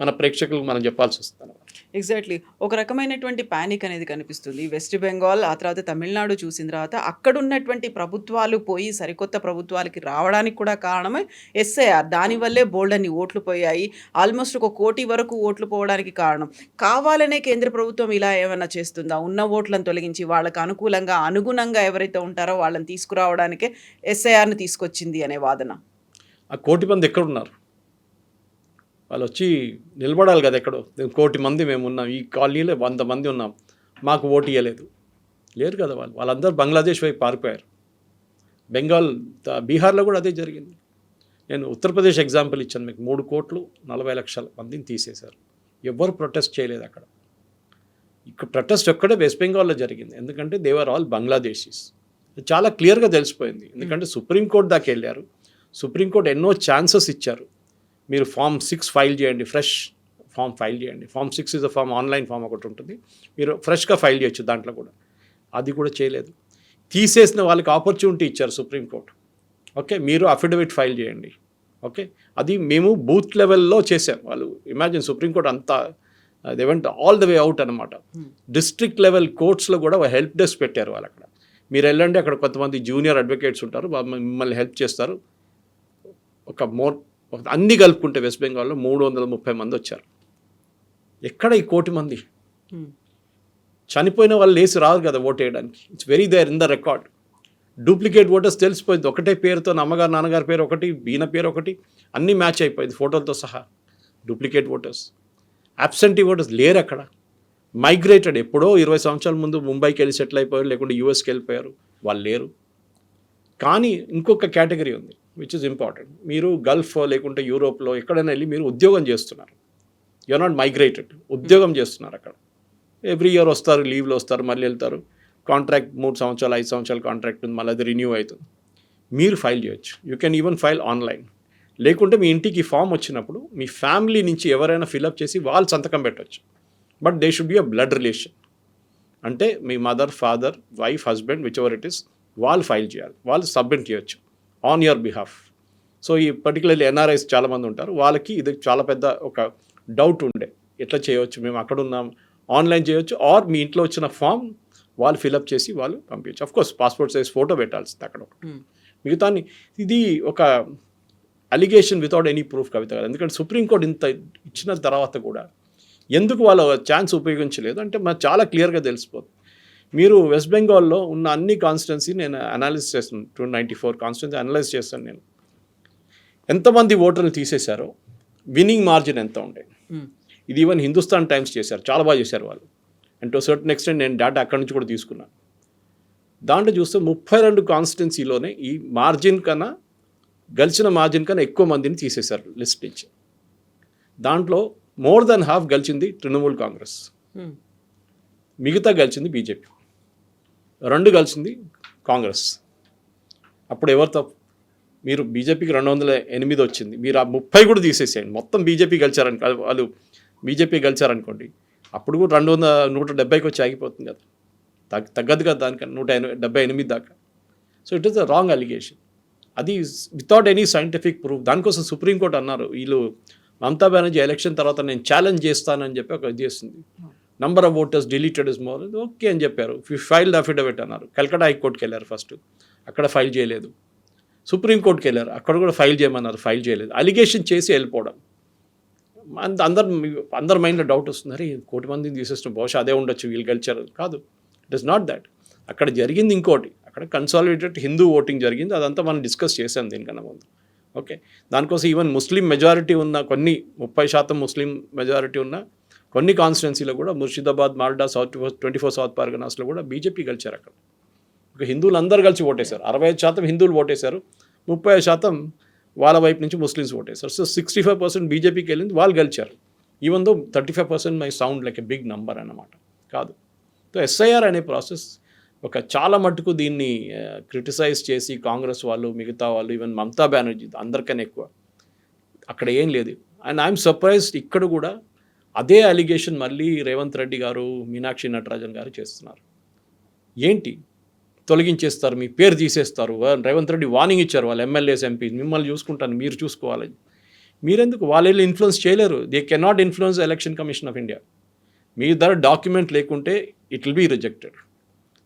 మన ప్రేక్షకులకు మనం చెప్పాల్సి వస్తుంది. ఎగ్జాక్ట్లీ. ఒక రకమైనటువంటి ప్యానిక్ అనేది కనిపిస్తుంది. వెస్ట్ బెంగాల్, ఆ తర్వాత తమిళనాడు చూసిన తర్వాత అక్కడ ఉన్నటువంటి ప్రభుత్వాలు పోయి సరికొత్త ప్రభుత్వాలకి రావడానికి కూడా కారణమే ఎస్ఐఆర్. దానివల్లే బోల్డన్ని ఓట్లు పోయాయి. ఆల్మోస్ట్ 1 కోటి వరకు ఓట్లు పోవడానికి కారణం. కావాలనే కేంద్ర ప్రభుత్వం ఇలా ఏమైనా చేస్తుందా? ఉన్న ఓట్లను తొలగించి వాళ్ళకు అనుగుణంగా ఎవరైతే ఉంటారో వాళ్ళని తీసుకురావడానికే ఎస్ఐఆర్ని తీసుకొచ్చింది అనే వాదన. ఆ 1 కోటి మంది ఎక్కడున్నారు? వాళ్ళు వచ్చి నిలబడాలి కదా ఎక్కడో. 1 కోటి మంది మేము ఉన్నాం, ఈ కాలనీలో 100 మంది ఉన్నాం, మాకు ఓటు ఇవ్వలేదు, లేరు కదా వాళ్ళందరూ బంగ్లాదేశ్ వైపు పారిపోయారు. బీహార్లో కూడా అదే జరిగింది. నేను ఉత్తరప్రదేశ్ ఎగ్జాంపుల్ ఇచ్చాను మీకు. 3,40,00,000 మందిని తీసేశారు, ఎవ్వరు ప్రొటెస్ట్ చేయలేదు అక్కడ. ఇక్కడ ప్రొటెస్ట్ ఒక్కడే వెస్ట్ బెంగాల్లో జరిగింది, ఎందుకంటే దే ఆర్ ఆల్ బంగ్లాదేశీస్. చాలా క్లియర్గా తెలిసిపోయింది, ఎందుకంటే సుప్రీంకోర్టు దాకా వెళ్ళారు. సుప్రీంకోర్టు ఎన్నో ఛాన్సెస్ ఇచ్చారు, మీరు ఫామ్ 6 ఫైల్ చేయండి, ఫ్రెష్ ఫామ్ ఫైల్ చేయండి. Form 6 is a form, online form ఒకటి ఉంటుంది, మీరు ఫ్రెష్గా ఫైల్ చేయొచ్చు దాంట్లో కూడా. అది కూడా చేయలేదు. తీసేసిన వాళ్ళకి ఆపర్చునిటీ ఇచ్చారు సుప్రీంకోర్టు. ఓకే, మీరు అఫిడవిట్ ఫైల్ చేయండి. ఓకే, అది మేము బూత్ లెవెల్లో చేసాం. వాళ్ళు ఇమాజిన్ సుప్రీంకోర్టు అంతా they went all the way out అనమాట. డిస్ట్రిక్ట్ లెవెల్ కోర్ట్స్లో కూడా హెల్ప్ డెస్క్ పెట్టారు వాళ్ళు. అక్కడ మీరు వెళ్ళండి, అక్కడ కొంతమంది జూనియర్ అడ్వకేట్స్ ఉంటారు, మిమ్మల్ని హెల్ప్ చేస్తారు. అన్నీ కలుపుకుంటే వెస్ట్ బెంగాల్లో 330 మంది వచ్చారు. ఎక్కడ ఈ 1 కోటి మంది? చనిపోయిన వాళ్ళు లేచి రారు కదా ఓటు వేయడానికి. It's very there in the record. Duplicate voters తెలిసిపోయింది, ఒకటే పేరుతో అమ్మగారు నాన్నగారి పేరు ఒకటి, ఈయన పేరు ఒకటి, అన్నీ మ్యాచ్ అయిపోయింది ఫోటోలతో సహా. డూప్లికేట్ ఓటర్స్, అబ్సెంటీ ఓటర్స్ లేరు అక్కడ. మైగ్రేటెడ్, ఎప్పుడో 20 సంవత్సరాల ముందు ముంబైకి వెళ్ళి సెటిల్ అయిపోయారు, లేకుంటే యూఎస్కి వెళ్ళిపోయారు, వాళ్ళు లేరు. కానీ ఇంకొక కేటగిరీ ఉంది విచ్ ఇస్ ఇంపార్టెంట్. మీరు గల్ఫ్ లేకుంటే యూరోప్లో ఎక్కడైనా వెళ్ళి మీరు ఉద్యోగం చేస్తున్నారు, యూఆర్ నాట్ మైగ్రేటెడ్, ఉద్యోగం చేస్తున్నారు అక్కడ. ఎవ్రీ ఇయర్ వస్తారు, లీవ్లో వస్తారు, మళ్ళీ వెళ్తారు. కాంట్రాక్ట్ 3 సంవత్సరాలు 5 సంవత్సరాల కాంట్రాక్ట్ ఉంది, మళ్ళీ అది రిన్యూ అవుతుంది. మీరు ఫైల్ చేయొచ్చు, you can even file online. లేకుంటే మీ ఇంటికి ఫామ్ వచ్చినప్పుడు మీ ఫ్యామిలీ నుంచి ఎవరైనా ఫిలప్ చేసి వాళ్ళు సంతకం పెట్టవచ్చు. But they should be a blood relation, అంటే మీ mother, father, wife, husband, whichever it is, వాళ్ళు ఫైల్ చేయాలి, వాళ్ళు సబ్మిట్ చేయొచ్చు ఆన్ యువర్ బిహాఫ్. సో ఈ పర్టికులర్లీ ఎన్ఆర్ఐస్ చాలామంది ఉంటారు, వాళ్ళకి ఇది చాలా పెద్ద ఒక డౌట్ ఉండే, ఎట్లా చేయవచ్చు, మేము అక్కడ ఉన్నాం, ఆన్లైన్ చేయొచ్చు, ఆర్ మీ ఇంట్లో వచ్చిన ఫామ్ వాళ్ళు ఫిలప్ చేసి వాళ్ళు పంపించచ్చు. అఫ్కోర్స్ పాస్పోర్ట్ సైజ్ ఫోటో పెట్టాల్సింది అక్కడ ఒకటి. మిగతా ఇది ఒక అలిగేషన్ వితౌట్ ఎనీ ప్రూఫ్ కవిత గారు. ఎందుకంటే సుప్రీంకోర్టు ఇంత ఇచ్చిన తర్వాత కూడా ఎందుకు వాళ్ళ ఛాన్స్ ఉపయోగించలేదు అంటే మనకు చాలా క్లియర్గా తెలిసిపోతుంది. మీరు వెస్ట్ బెంగాల్లో ఉన్న అన్ని కాన్స్టిట్యున్సీ నేను అనాలిసిస్ చేస్తాను, 294 కాన్స్టిట్యున్సీ అనలైజ్ చేస్తాను నేను. ఎంతమంది ఓటర్లు తీసేశారో, విన్నింగ్ మార్జిన్ ఎంత ఉండే, ఇది ఈవెన్ హిందుస్థాన్ టైమ్స్ చేశారు, చాలా బాగా చేశారు వాళ్ళు. అండ్ టు సర్టన్ ఎక్స్టెంట్ నేను డేటా అక్కడి నుంచి కూడా తీసుకున్నాను. దాంట్లో చూస్తే 32 కాన్స్టిట్యున్సీలోనే ఈ మార్జిన్ కన్నా, గెలిచిన మార్జిన్ కన్నా ఎక్కువ మందిని తీసేశారు లిస్ట్ నుంచి. దాంట్లో మోర్ దెన్ హాఫ్ గెలిచింది తృణమూల్ కాంగ్రెస్, మిగతా గెలిచింది బీజేపీ, 2 గెలిచింది కాంగ్రెస్. అప్పుడు ఎవరు తప్పు? మీరు బీజేపీకి 208 వచ్చింది, మీరు ఆ 30 కూడా తీసేసేయండి, మొత్తం బీజేపీ గెలిచారని వాళ్ళు బీజేపీ గెలిచారనుకోండి, అప్పుడు కూడా 170కి వచ్చి ఆగిపోతుంది కదా, తగ్గదు కదా దానికన్నా 178 దాకా. So it is the wrong allegation. అది వితౌట్ ఎనీ సైంటిఫిక్ ప్రూఫ్. దానికోసం సుప్రీంకోర్టు అన్నారు, వీళ్ళు మమతా బెనర్జీ ఎలక్షన్ తర్వాత నేను ఛాలెంజ్ చేస్తానని చెప్పి ఒక ఇది చేస్తుంది. Number of voters deleted is more, okay అని చెప్పారు. ఫైల్ అఫిడవిట్ అన్నారు. కల్కటా హైకోర్టుకి వెళ్ళారు ఫస్ట్, అక్కడ ఫైల్ చేయలేదు. సుప్రీంకోర్టుకి వెళ్ళారు, అక్కడ కూడా ఫైల్ చేయమన్నారు, ఫైల్ చేయలేదు. అలిగేషన్ చేసి వెళ్ళిపోవడం. అందరి మైండ్లో డౌట్ వస్తుంది, అరే 1 కోటి మందిని తీసేసిన బహుశా అదే ఉండొచ్చు, వీళ్ళు గెలిచారు. కాదు, ఇట్ ఇస్ నాట్ దాట్. అక్కడ జరిగింది ఇంకోటి. అక్కడ కన్సాలిడేటెడ్ హిందూ ఓటింగ్ జరిగింది. అదంతా మనం డిస్కస్ చేసాం దీనికన్నా ముందు. ఓకే, దానికోసం ఈవెన్ ముస్లిం మెజారిటీ ఉన్న కొన్ని 30% ముస్లిం మెజారిటీ ఉన్న కొన్ని కాన్స్టిట్యున్సీలో కూడా ముర్షిదాబాద్, మాల్డా, 24 సౌత్ పర్గనాస్లో కూడా బీజేపీ గెలిచారు. అక్కడ ఒక హిందువులు అందరూ కలిసి ఓటేశారు. 65% హిందువులు ఓటేశారు, 35% వాళ్ళ వైపు నుంచి ముస్లిమ్స్ ఓటేశారు. సో 65% బీజేపీకి వెళ్ళింది, వాళ్ళు గెలిచారు. Even though 35% may sound like a big number అన్నమాట. కాదు. సో ఎస్ఐఆర్ అనే ప్రాసెస్ ఒక చాలా మట్టుకు దీన్ని క్రిటిసైజ్ చేసి కాంగ్రెస్ వాళ్ళు, మిగతా వాళ్ళు, ఈవెన్ మమతా బెనర్జీ అందరికన్నా ఎక్కువ అక్కడ ఏం లేదు. అండ్ ఐఎమ్ సర్ప్రైజ్డ్ ఇక్కడ కూడా అదే అలిగేషన్ మళ్ళీ రేవంత్ రెడ్డి గారు, మీనాక్షి నటరాజన్ గారు చేస్తున్నారు. ఏంటి, తొలగించేస్తారు, మీ పేరు తీసేస్తారు. రేవంత్ రెడ్డి వార్నింగ్ ఇచ్చారు వాళ్ళ ఎమ్మెల్యేస్, ఎంపీ, మిమ్మల్ని చూసుకుంటాను, మీరు చూసుకోవాలని. మీరెందుకు? వాళ్ళు ఇన్ఫ్లుయెన్స్ చేయలేరు. They can not influence election commission of India. మీ దగ్గర డాక్యుమెంట్ లేకుంటే ఇట్ విల్ బీ రిజెక్టెడ్.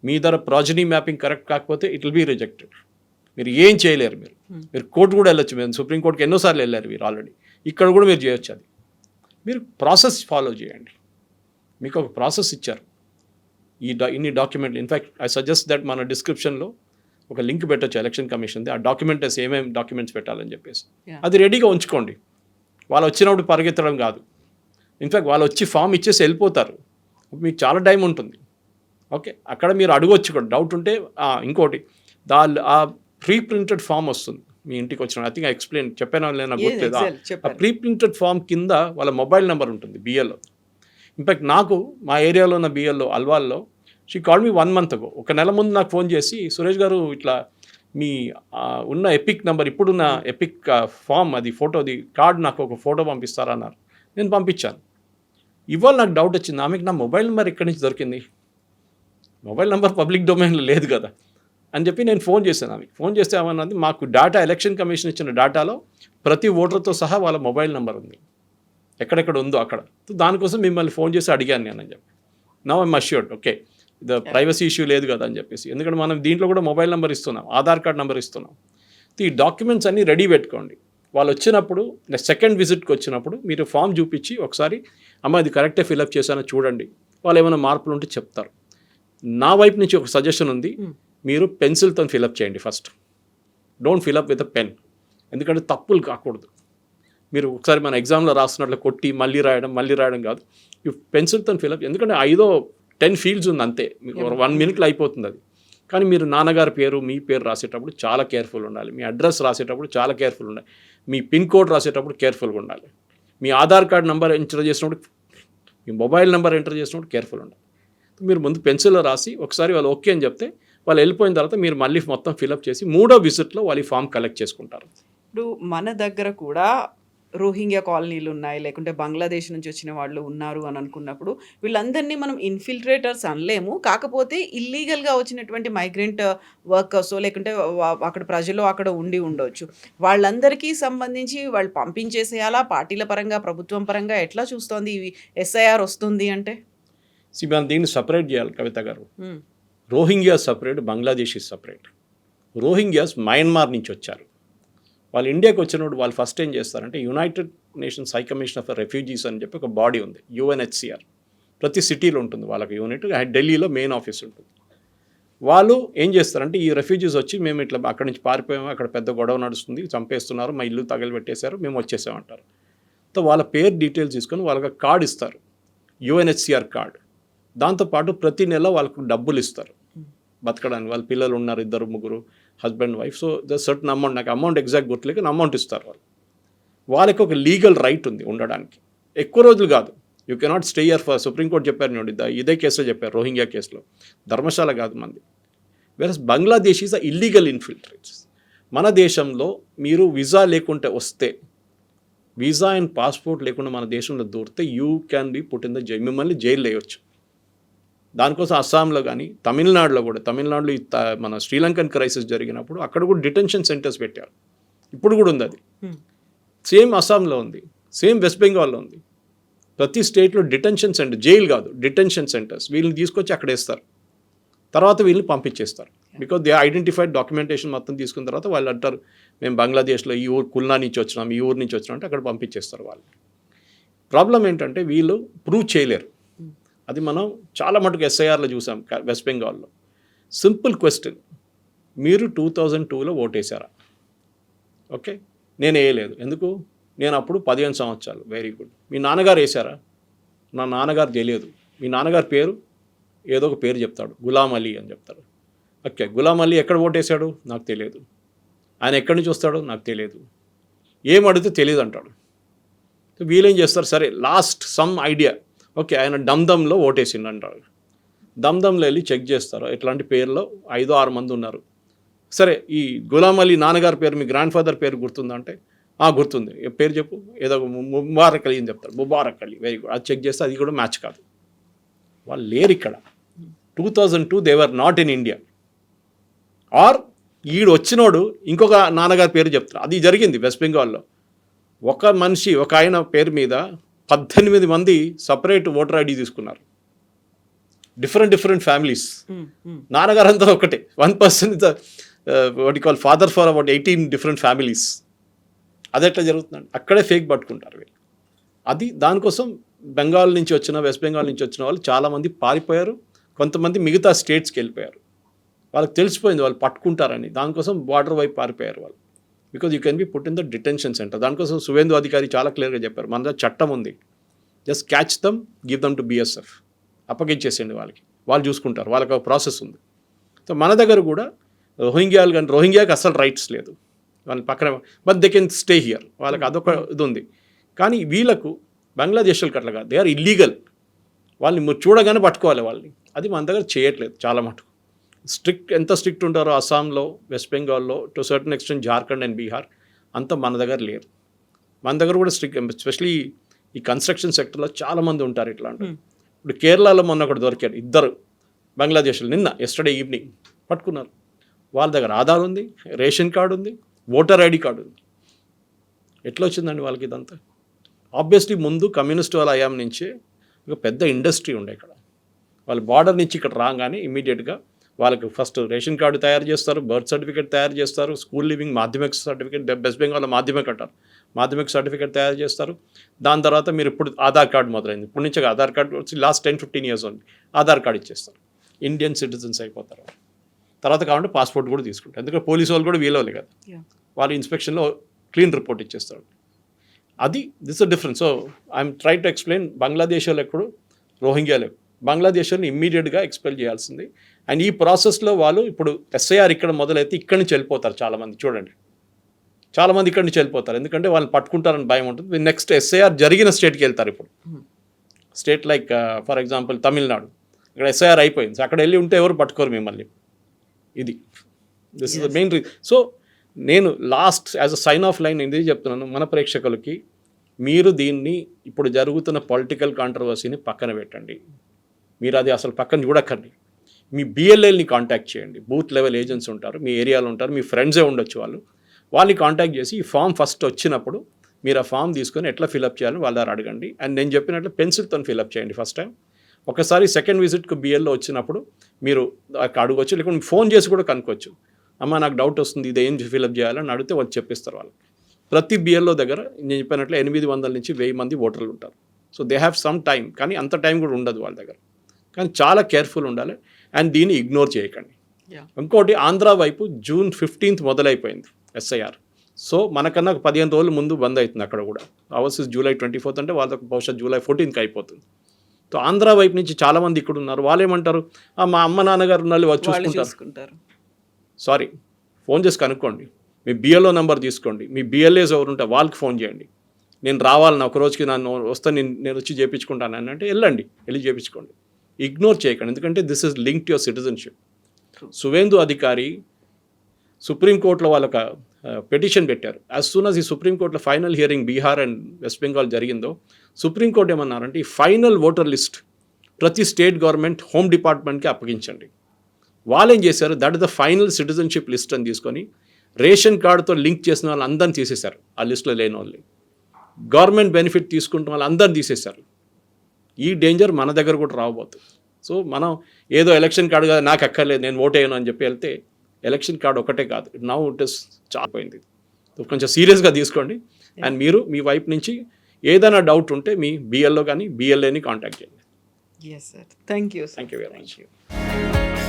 మీ దగ్గర ప్రాజనీ మ్యాపింగ్ కరెక్ట్ కాకపోతే ఇట్ విల్ బీ రిజెక్టెడ్. మీరు ఏం చేయలేరు. మీరు కోర్టు కూడా వెళ్ళొచ్చు. మీరు సుప్రీంకోర్టుకి ఎన్నోసార్లు వెళ్ళారు మీరు ఆల్రెడీ. ఇక్కడ కూడా మీరు చేయొచ్చు. అది మీరు ప్రాసెస్ ఫాలో చేయండి. మీకు ఒక ప్రాసెస్ ఇచ్చారు, ఇన్ని డాక్యుమెంట్లు. ఇన్ఫ్యాక్ట్ ఐ సజెస్ట్ దట్ మన డిస్క్రిప్షన్లో ఒక లింక్ పెట్టచ్చు ఎలక్షన్ కమిషన్ది. ఆ డాక్యుమెంట్స్ ఏమేమి డాక్యుమెంట్స్ పెట్టాలని చెప్పేసి అది రెడీగా ఉంచుకోండి. వాళ్ళు వచ్చినప్పుడు పరిగెత్తడం కాదు. ఇన్ఫ్యాక్ట్ వాళ్ళు వచ్చి ఫామ్ ఇచ్చేసి వెళ్ళిపోతారు, మీకు చాలా టైం ఉంటుంది. ఓకే, అక్కడ మీరు అడగొచ్చు కూడా డౌట్ ఉంటే. ఇంకోటి, ఆ ప్రీ ప్రింటెడ్ ఫామ్ వస్తుంది మీ ఇంటికి వచ్చిన. ఐ థింక్ ఐ ఎక్స్ప్లెయిన్ చెప్పాను నాకు గుర్తులేదు. ఆ ప్రీ ప్రింటెడ్ ఫామ్ కింద వాళ్ళ మొబైల్ నెంబర్ ఉంటుంది బిఎల్లో. ఇన్ఫ్యాక్ట్ నాకు మా ఏరియాలో ఉన్న బిఎల్లో అల్వాల్లో she call me 1 month ago. 1 నెల ముందు నాకు ఫోన్ చేసి, సురేష్ గారు ఇట్లా మీ ఉన్న ఎపిక్ నెంబర్, ఇప్పుడున్న ఎపిక్ ఫామ్, అది ఫోటోది కార్డ్, నాకు ఒక ఫోటో పంపిస్తారా అన్నారు. నేను పంపించాను. ఇవాళ నాకు డౌట్ వచ్చింది, ఆమెకి నా మొబైల్ నెంబర్ ఎక్కడి నుంచి దొరికింది? మొబైల్ నెంబర్ పబ్లిక్ డొమైన్లో లేదు కదా అని చెప్పి నేను ఫోన్ చేశాను ఆమెకి. ఫోన్ చేస్తే ఏమన్నది, మాకు డేటా, ఎలక్షన్ కమిషన్ ఇచ్చిన డేటాలో ప్రతి ఓటర్తో సహా వాళ్ళ మొబైల్ నెంబర్ ఉంది, ఎక్కడెక్కడ ఉందో అక్కడ. దానికోసం మిమ్మల్ని ఫోన్ చేసి అడిగాను నేను అని చెప్పి. నౌ ఐమ్ అష్యూర్డ్, ఓకే, ఇది ప్రైవసీ ఇష్యూ లేదు కదా అని చెప్పేసి. ఎందుకంటే మనం దీంట్లో కూడా మొబైల్ నెంబర్ ఇస్తున్నాం, ఆధార్ కార్డ్ నెంబర్ ఇస్తున్నాం. ఈ డాక్యుమెంట్స్ అన్నీ రెడీ పెట్టుకోండి. వాళ్ళు వచ్చినప్పుడు, సెకండ్ విజిట్కి వచ్చినప్పుడు మీరు ఫామ్ చూపించి ఒకసారి, అమ్మ ఇది కరెక్టే ఫిలప్ చేశానో చూడండి, వాళ్ళు ఏమైనా మార్పులు ఉంటే చెప్తారు. నా వైపు నుంచి ఒక సజెషన్ ఉంది, మీరు పెన్సిల్తో ఫిలప్ చేయండి first. Don't fill up with a pen, ఎందుకంటే తప్పులు కాకూడదు. మీరు ఒకసారి మన ఎగ్జామ్లో రాస్తున్నట్లు కొట్టి మళ్ళీ రాయడం కాదు. ఈ పెన్సిల్తో ఫిలప్, ఎందుకంటే 5-10 ఫీల్డ్స్ ఉంది అంతే, మీకు 1 minute అయిపోతుంది అది. కానీ మీరు నాన్నగారి పేరు, మీ పేరు రాసేటప్పుడు చాలా కేర్ఫుల్ ఉండాలి. మీ అడ్రస్ రాసేటప్పుడు చాలా కేర్ఫుల్ ఉండాలి. మీ పిన్ కోడ్ రాసేటప్పుడు కేర్ఫుల్గా ఉండాలి. మీ ఆధార్ కార్డ్ నెంబర్ ఎంటర్ చేసినప్పుడు, మీ మొబైల్ నెంబర్ ఎంటర్ చేసినప్పుడు కేర్ఫుల్ ఉండాలి. మీరు ముందు పెన్సిల్లో రాసి ఒకసారి వాళ్ళు ఓకే అని చెప్తే, వాళ్ళు వెళ్ళిపోయిన తర్వాత మీరు మళ్ళీ మొత్తం ఫిలప్ చేసి 3వ విజిట్లో వాళ్ళు ఈ ఫామ్ కలెక్ట్ చేసుకుంటారు. ఇప్పుడు మన దగ్గర కూడా రోహింగ్యా కాలనీలు ఉన్నాయి, లేకుంటే బంగ్లాదేశ్ నుంచి వచ్చిన వాళ్ళు ఉన్నారు అని అనుకున్నప్పుడు వీళ్ళందరినీ మనం ఇన్ఫిల్ట్రేటర్స్ అనలేము. కాకపోతే ఇల్లీగల్గా వచ్చినటువంటి మైగ్రెంట్ వర్కర్స్, లేకుంటే అక్కడ ప్రజలు అక్కడ ఉండొచ్చు. వాళ్ళందరికీ సంబంధించి వాళ్ళు పంపించేసేయాలా? పార్టీల పరంగా, ప్రభుత్వం పరంగా ఎట్లా చూస్తోంది ఇవి ఎస్ఐఆర్ వస్తుంది అంటే? మనం దీన్ని సపరేట్ చేయాలి కవిత గారు. Rohingyas separate, Bangladesh separate. Rohingyas Myanmar నుంచి వచ్చారు. వాళ్ళు ఇండియాకి వచ్చినప్పుడు వాళ్ళు ఫస్ట్ ఏం చేస్తారంటే, United nations high commission for refugees అని చెప్పి ఒక బాడీ ఉంది, UNHCR. ప్రతి సిటీలో ఉంటుంది వాళ్ళకి యూనిట్. ఢిల్లీలో మెయిన్ ఆఫీస్ ఉంటుంది. వాళ్ళు ఏం చేస్తారంటే, ఈ రెఫ్యూజీస్ వచ్చి మేము ఇట్లా అక్కడి నుంచి పారిపోయాము, అక్కడ పెద్ద గొడవ నడుస్తుంది, చంపేస్తున్నారు, మా ఇల్లు తగలబెట్టేశారు, మేము వచ్చేసామంటారు. సో వాళ్ళ పేరు డీటెయిల్స్ తీసుకొని వాళ్ళకి కార్డు ఇస్తారు, UNHCR కార్డు. దాంతోపాటు ప్రతి నెల వాళ్ళకు డబ్బులు ఇస్తారు బతకడానికి. వాళ్ళ పిల్లలు ఉన్నారు, 2-3, husband wife. So the certain amount, నాకు అమౌంట్ ఎగ్జాక్ట్ గుర్తులేక అమౌంట్ ఇస్తారు వాళ్ళు. వాళ్ళకి ఒక లీగల్ రైట్ ఉంది ఉండడానికి. ఎక్కువ రోజులు కాదు, you cannot stay here for. Supreme court చెప్పారు చూడండి, ఇదే కేసులో చెప్పారు, రోహింగ్యా కేసులో. ధర్మశాల కాదు మంది. వేరస్ బంగ్లాదేశ్ ఈజ్ ఇల్లీగల్ ఇన్ఫిల్ట్రేట్స్. మన దేశంలో మీరు వీసా లేకుంటే వస్తే, వీసా అండ్ పాస్పోర్ట్ లేకుండా మన దేశంలో దూరితే you can be put in the jail, మిమ్మల్ని జైలు వేయవచ్చు. దానికోసం అస్సాంలో కానీ తమిళనాడులో కూడా, తమిళనాడులో మన శ్రీలంకన్ క్రైసిస్ జరిగినప్పుడు అక్కడ కూడా డిటెన్షన్ సెంటర్స్ పెట్టారు. ఇప్పుడు కూడా ఉంది అది. సేమ్ అస్సాంలో ఉంది, సేమ్ వెస్ట్ బెంగాల్లో ఉంది. ప్రతి స్టేట్లో డిటెన్షన్ సెంటర్, జైలు కాదు డిటెన్షన్ సెంటర్స్, వీళ్ళని తీసుకొచ్చి అక్కడ వేస్తారు. తర్వాత వీళ్ళని పంపించేస్తారు. బికాజ్ దే ఐడెంటిఫైడ్ డాక్యుమెంటేషన్ మొత్తం తీసుకున్న తర్వాత వాళ్ళు అంటారు మేము బంగ్లాదేశ్లో ఈ ఊరు కుల్నా నుంచి వచ్చినాం, ఈ ఊరు నుంచి వచ్చినాం అంటే అక్కడ పంపించేస్తారు వాళ్ళు. ప్రాబ్లం ఏంటంటే వీళ్ళు ప్రూవ్ చేయలేరు. అది మనం చాలా మటుకు ఎస్ఐఆర్లో చూసాం వెస్ట్ బెంగాల్లో. సింపుల్ క్వశ్చన్, మీరు 2002లో ఓటేశారా? ఓకే, నేను వేయలేదు. ఎందుకు? నేను అప్పుడు 15 సంవత్సరాలు. Very good. మీ నాన్నగారు వేశారా? నా నాన్నగారు తెలియదు. మీ నాన్నగారి పేరు ఏదో ఒక పేరు చెప్తాడు, గులాం అలీ అని చెప్తాడు. ఓకే, గులాం అలీ ఎక్కడ ఓటేశాడు? నాకు తెలియదు. ఆయన ఎక్కడి నుంచి వస్తాడో నాకు తెలియదు. ఏం అడిగితే తెలియదు అంటాడు. వీళ్ళేం చేస్తారు, సరే లాస్ట్ సమ్ ఐడియా, ఓకే ఆయన దమ్దమ్లో ఓటేసిండు అంటారు. దమ్దమ్లో వెళ్ళి చెక్ చేస్తారు, ఇట్లాంటి పేర్లో 5-6 మంది ఉన్నారు. సరే ఈ గులాం అలీ నాన్నగారి పేరు, మీ గ్రాండ్ ఫాదర్ పేరు గుర్తుందా అంటే గుర్తుంది. పేరు చెప్పు. ఏదో ముబారక్ అలీ అని చెప్తారు. Mubarak Ali, very good. అది చెక్ చేస్తే అది కూడా మ్యాచ్ కాదు. వాళ్ళు లేరు ఇక్కడ. 2002 they were not in India. Or ఈడు వచ్చినోడు ఇంకొక నాన్నగారి పేరు చెప్తారు. అది జరిగింది వెస్ట్ బెంగాల్లో. ఒక మనిషి, ఒక ఆయన పేరు మీద 18 మంది సపరేట్ ఓటర్ ఐడి తీసుకున్నారు. Different families. నాన్నగారు అంతా ఒకటే. 1% is what you call father for about 18 different families. అది ఎట్లా జరుగుతుందండి? అక్కడే ఫేక్ పట్టుకుంటారు వీళ్ళు. అది దానికోసం బెంగాల్ నుంచి వచ్చిన, వెస్ట్ బెంగాల్ నుంచి వచ్చిన వాళ్ళు చాలామంది పారిపోయారు. కొంతమంది మిగతా స్టేట్స్కి వెళ్ళిపోయారు. వాళ్ళకి తెలిసిపోయింది వాళ్ళు పట్టుకుంటారని. దానికోసం బార్డర్ వైపు పారిపోయారు వాళ్ళు. Because you can be put in the detention centre. దానికోసం సువేందు అధికారి చాలా క్లియర్గా చెప్పారు, మన దగ్గర చట్టం ఉంది, just catch them, give them to BSF, అప్పగించేసేయండి వాళ్ళకి, వాళ్ళు చూసుకుంటారు, వాళ్ళకి ఒక ప్రాసెస్ ఉంది. సో మన దగ్గర కూడా రోహింగ్యాలు కానీ, రోహింగ్యాకి అసలు రైట్స్ లేదు, వాళ్ళ పక్కన, but they can stay here, వాళ్ళకి అదొక ఇది ఉంది. కానీ వీళ్ళకు బంగ్లాదేశ్లకు అట్లా కాదు, దే ఆర్ ఇల్లీగల్. వాళ్ళని చూడగానే పట్టుకోవాలి వాళ్ళని. అది మన దగ్గర చేయట్లేదు చాలా మటుకు. ఎంత స్ట్రిక్ట్ ఉంటారో అస్సాంలో, వెస్ట్ బెంగాల్లో, to certain extent Jharkhand and Bihar, అంత మన దగ్గర లేరు. మన దగ్గర కూడా స్ట్రిక్ట్, ఎస్పెషలీ ఈ కన్స్ట్రక్షన్ సెక్టర్లో చాలామంది ఉంటారు ఇట్లా. ఇప్పుడు కేరళలో మొన్న ఒకటి దొరికారు, 2 బంగ్లాదేశ్లు, నిన్న ఎస్టర్డే ఈవినింగ్ పట్టుకున్నారు. వాళ్ళ దగ్గర ఆధార్ ఉంది, రేషన్ కార్డు ఉంది, ఓటర్ ఐడి కార్డు ఉంది. ఎట్లా వచ్చిందండి వాళ్ళకి ఇదంతా? ఆబ్వియస్లీ ముందు కమ్యూనిస్ట్ వాళ్ళ హయాం నుంచే ఒక పెద్ద ఇండస్ట్రీ ఉండే ఇక్కడ. వాళ్ళు బార్డర్ నుంచి ఇక్కడ రాగానే ఇమీడియట్గా వాళ్ళకి ఫస్ట్ రేషన్ కార్డు తయారు చేస్తారు, బర్త్ సర్టిఫికేట్ తయారు చేస్తారు, స్కూల్ లివింగ్ మాధ్యమిక సర్టిఫికేట్, వెస్ట్ బెంగాల్లో మాధ్యమిక అంటారు, మాధ్యమిక సర్టిఫికేట్ తయారు చేస్తారు. దాని తర్వాత మీరు ఇప్పుడు ఆధార్ కార్డు మొదలైంది, ఇప్పటి నుంచి ఆధార్ కార్డు వచ్చి లాస్ట్ 10-15 ఇయర్స్ ఉంది, ఆధార్ కార్డు ఇచ్చేస్తారు, ఇండియన్ సిటిజన్స్ అయిపోతారు. తర్వాత కావాలంటే పాస్పోర్ట్ కూడా తీసుకుంటారు, ఎందుకంటే పోలీసు వాళ్ళు కూడా వీలవాలి కదా, వాళ్ళు ఇన్స్పెక్షన్లో క్లీన్ రిపోర్ట్ ఇచ్చేస్తారు. అది this difference. So I'm try to explain, బంగ్లాదేశ్లో ఎప్పుడు రోహింగ్యాలు, బంగ్లాదేశ్ని ఇమ్మీడియట్గా ఎక్స్పెల్ చేయాల్సింది. అండ్ ఈ ప్రాసెస్లో వాళ్ళు ఇప్పుడు ఎస్ఐఆర్ ఇక్కడ మొదలైతే ఇక్కడి నుంచి వెళ్ళిపోతారు చాలామంది. చూడండి, చాలామంది ఇక్కడి నుంచి వెళ్ళిపోతారు, ఎందుకంటే వాళ్ళని పట్టుకుంటారని భయం ఉంటుంది. నెక్స్ట్ ఎస్ఐఆర్ జరిగిన స్టేట్కి వెళ్తారు. ఇప్పుడు state like for example Tamil Nadu, ఇక్కడ ఎస్ఐఆర్ అయిపోయింది, సో అక్కడ వెళ్ళి ఉంటే ఎవరు పట్టుకోరు మిమ్మల్ని. ఇది this is the main reason. So నేను last as a sign off line ఇది చెప్తున్నాను మన ప్రేక్షకులకి, మీరు దీన్ని ఇప్పుడు జరుగుతున్న పొలిటికల్ కాంట్రవర్సీని పక్కన పెట్టండి. మీరు అది అసలు పక్కన చూడకండి. మీ బిఎల్ఎల్ని కాంటాక్ట్ చేయండి, బూత్ లెవెల్ ఏజెంట్స్ ఉంటారు, మీ ఏరియాలో ఉంటారు, మీ ఫ్రెండ్సే ఉండొచ్చు, వాళ్ళని కాంటాక్ట్ చేసి ఈ ఫామ్ ఫస్ట్ వచ్చినప్పుడు మీరు ఆ ఫామ్ తీసుకొని ఎట్లా ఫిలప్ చేయాలని వాళ్ళ దగ్గర అడగండి. అండ్ నేను చెప్పినట్లు పెన్సిల్తో ఫిలప్ చేయండి ఫస్ట్ టైం. ఒకసారి సెకండ్ విజిట్కి బిఎల్లో వచ్చినప్పుడు మీరు అడగవచ్చు, లేకుంటే ఫోన్ చేసి కూడా కనుక్కోవచ్చు, అమ్మ నాకు డౌట్ వస్తుంది, ఇది ఏం ఫిలప్ చేయాలని అడిగితే వాళ్ళు చెప్పిస్తారు. వాళ్ళకి ప్రతి బిఎల్లో దగ్గర నేను చెప్పినట్లు 800 నుంచి 1000 మంది ఓటర్లు ఉంటారు. So they have some time, కానీ అంత టైం కూడా ఉండదు వాళ్ళ దగ్గర. కానీ చాలా కేర్ఫుల్ ఉండాలి అండ్ దీన్ని ఇగ్నోర్ చేయకండి. ఇంకోటి, ఆంధ్ర వైపు June 15th మొదలైపోయింది ఎస్ఐఆర్. సో మనకన్నా 15 రోజులు ముందు బంద్ అవుతుంది అక్కడ కూడా. అవర్స్ July 24th అంటే వాళ్ళకి బహుశా July 14th అయిపోతుంది. సో ఆంధ్ర వైపు నుంచి చాలామంది ఇక్కడ ఉన్నారు. వాళ్ళు ఏమంటారు, మా అమ్మ నాన్నగారు ఉన్న వాళ్ళు చూసుకుంటారు. సారీ, ఫోన్ చేసి కనుక్కోండి, మీ బిఎల్ఓ నెంబర్ తీసుకోండి, మీ బిఎల్ఏస్ ఎవరు ఉంటే వాళ్ళకి ఫోన్ చేయండి. నేను రావాలని ఒక రోజుకి నన్ను వస్తే నేను వచ్చి చేయించుకుంటాను అని అంటే వెళ్ళి చేయించుకోండి. ఇగ్నోర్ చేయకండి, ఎందుకంటే this is link to your citizenship. Suvendu అధికారి సుప్రీంకోర్టులో వాళ్ళొక పెటిషన్ పెట్టారు. యాజ్ సూన్ యాజ్ ఈ సుప్రీంకోర్టులో final hearing Bihar and west Bengal జరిగిందో, సుప్రీంకోర్టు ఏమన్నారంటే ఈ ఫైనల్ ఓటర్ లిస్ట్ ప్రతి స్టేట్ గవర్నమెంట్ హోమ్ డిపార్ట్మెంట్కి అప్పగించండి. వాళ్ళు ఏం చేశారు, that is the final citizenship list అని తీసుకొని రేషన్ కార్డుతో లింక్ చేసిన వాళ్ళు అందరిని తీసేశారు. ఆ లిస్టులో లేని వాళ్ళని, గవర్నమెంట్ బెనిఫిట్ తీసుకుంటున్న వాళ్ళు అందరిని తీసేశారు. ఈ డేంజర్ మన దగ్గర కూడా రాబోతుంది. సో మనం ఏదో ఎలక్షన్ కార్డు కదా నాకు అక్కర్లేదు నేను ఓట్ వేయను అని చెప్పి వెళ్తే ఎలక్షన్ కార్డు ఒకటే కాదు, నౌ ఇట్ ఇస్ చాలా పోయింది. సో కొంచెం సీరియస్గా తీసుకోండి. అండ్ మీరు మీ వైపు నుంచి ఏదైనా డౌట్ ఉంటే మీ బిఎల్ఓ కానీ బిఎల్ఏని కాంటాక్ట్ చేయండి. Yes sir, thank you. Thank you very much.